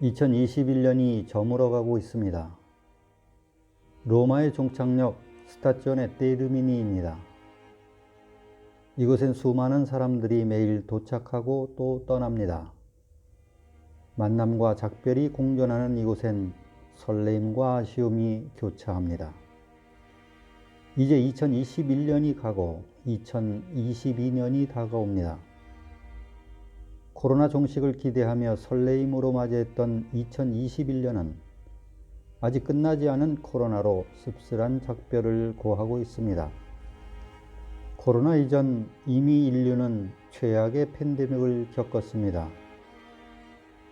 2021년이 저물어가고 있습니다. 로마의 종착역 스타치오네 테르미니입니다. 이곳엔 수많은 사람들이 매일 도착하고 또 떠납니다. 만남과 작별이 공존하는 이곳엔 설레임과 아쉬움이 교차합니다. 이제 2021년이 가고 2022년이 다가옵니다. 코로나 종식을 기대하며 설레임으로 맞이했던 2021년은 아직 끝나지 않은 코로나로 씁쓸한 작별을 고하고 있습니다. 코로나 이전 이미 인류는 최악의 팬데믹을 겪었습니다.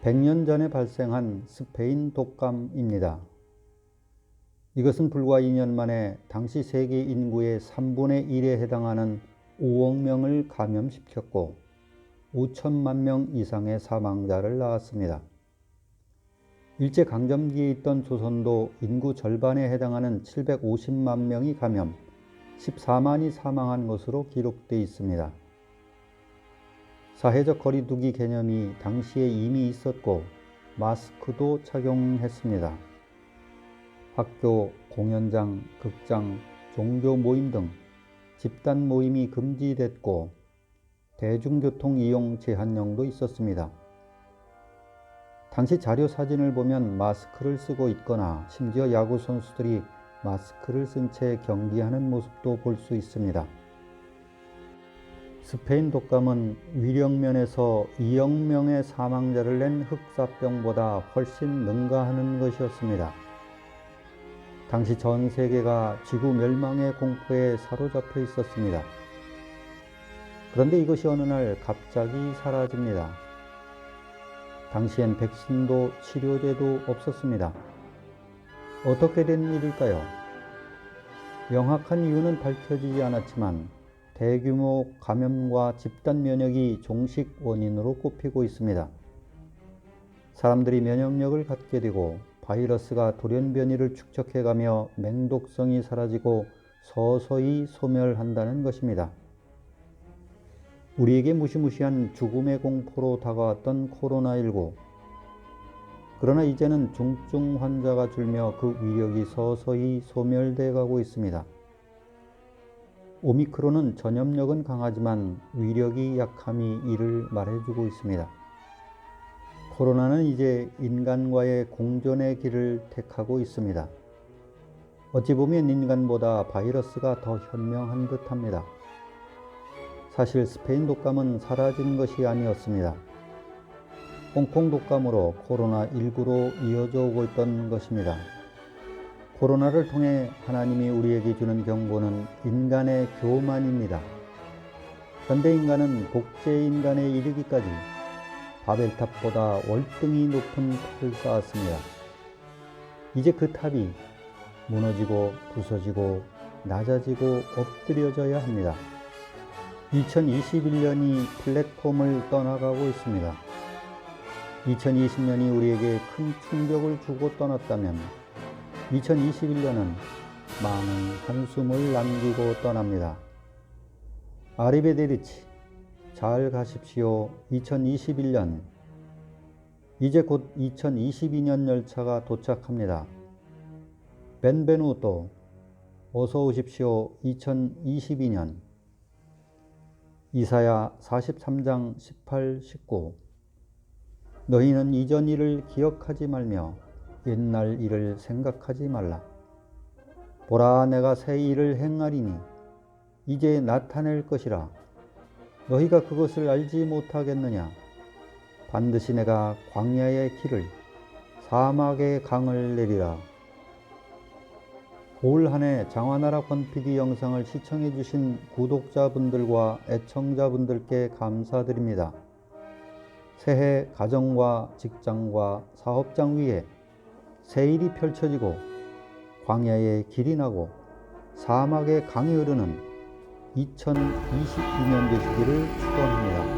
100년 전에 발생한 스페인 독감입니다. 이것은 불과 2년 만에 당시 세계 인구의 3분의 1에 해당하는 5억 명을 감염시켰고 5천만 명 이상의 사망자를 낳았습니다. 일제강점기에 있던 조선도 인구 절반에 해당하는 750만 명이 감염, 14만이 사망한 것으로 기록되어 있습니다. 사회적 거리두기 개념이 당시에 이미 있었고 마스크도 착용했습니다. 학교, 공연장, 극장, 종교 모임 등 집단 모임이 금지됐고 대중교통 이용 제한령도 있었습니다. 당시 자료 사진을 보면 마스크를 쓰고 있거나 심지어 야구 선수들이 마스크를 쓴 채 경기하는 모습도 볼 수 있습니다. 스페인 독감은 위력면에서 2억 명의 사망자를 낸 흑사병보다 훨씬 능가하는 것이었습니다. 당시 전 세계가 지구 멸망의 공포에 사로잡혀 있었습니다. 그런데 이것이 어느 날 갑자기 사라집니다. 당시엔 백신도 치료제도 없었습니다. 어떻게 된 일일까요? 명확한 이유는 밝혀지지 않았지만 대규모 감염과 집단 면역이 종식 원인으로 꼽히고 있습니다. 사람들이 면역력을 갖게 되고 바이러스가 돌연변이를 축적해가며 맹독성이 사라지고 서서히 소멸한다는 것입니다. 우리에게 무시무시한 죽음의 공포로 다가왔던 코로나19. 그러나 이제는 중증 환자가 줄며 그 위력이 서서히 소멸돼 가고 있습니다. 오미크론은 전염력은 강하지만 위력이 약함이 이를 말해주고 있습니다. 코로나는 이제 인간과의 공존의 길을 택하고 있습니다. 어찌 보면 인간보다 바이러스가 더 현명한 듯합니다. 사실 스페인 독감은 사라진 것이 아니었습니다. 홍콩 독감으로 코로나19로 이어져 오고 있던 것입니다. 코로나를 통해 하나님이 우리에게 주는 경고는 인간의 교만입니다. 현대 인간은 복제 인간에 이르기까지 바벨탑보다 월등히 높은 탑을 쌓았습니다. 이제 그 탑이 무너지고 부서지고 낮아지고 엎드려져야 합니다. 2021년이 플랫폼을 떠나가고 있습니다. 2020년이 우리에게 큰 충격을 주고 떠났다면 2021년은 많은 한숨을 남기고 떠납니다. 아리베데르치, 잘 가십시오. 2021년, 이제 곧 2022년 열차가 도착합니다. 벤베누토, 어서 오십시오. 2022년. 이사야 43장 18, 19. 너희는 이전 일을 기억하지 말며 옛날 일을 생각하지 말라. 보라, 내가 새 일을 행하리니 이제 나타낼 것이라. 너희가 그것을 알지 못하겠느냐? 반드시 내가 광야의 길을 사막의 강을 내리라. 올 한 해 장화나라 권PD 영상을 시청해 주신 구독자분들과 애청자분들께 감사드립니다. 새해 가정과 직장과 사업장 위에 새 일이 펼쳐지고 광야의 길이 나고 사막의 강이 흐르는 2022년 되시기를 축원합니다.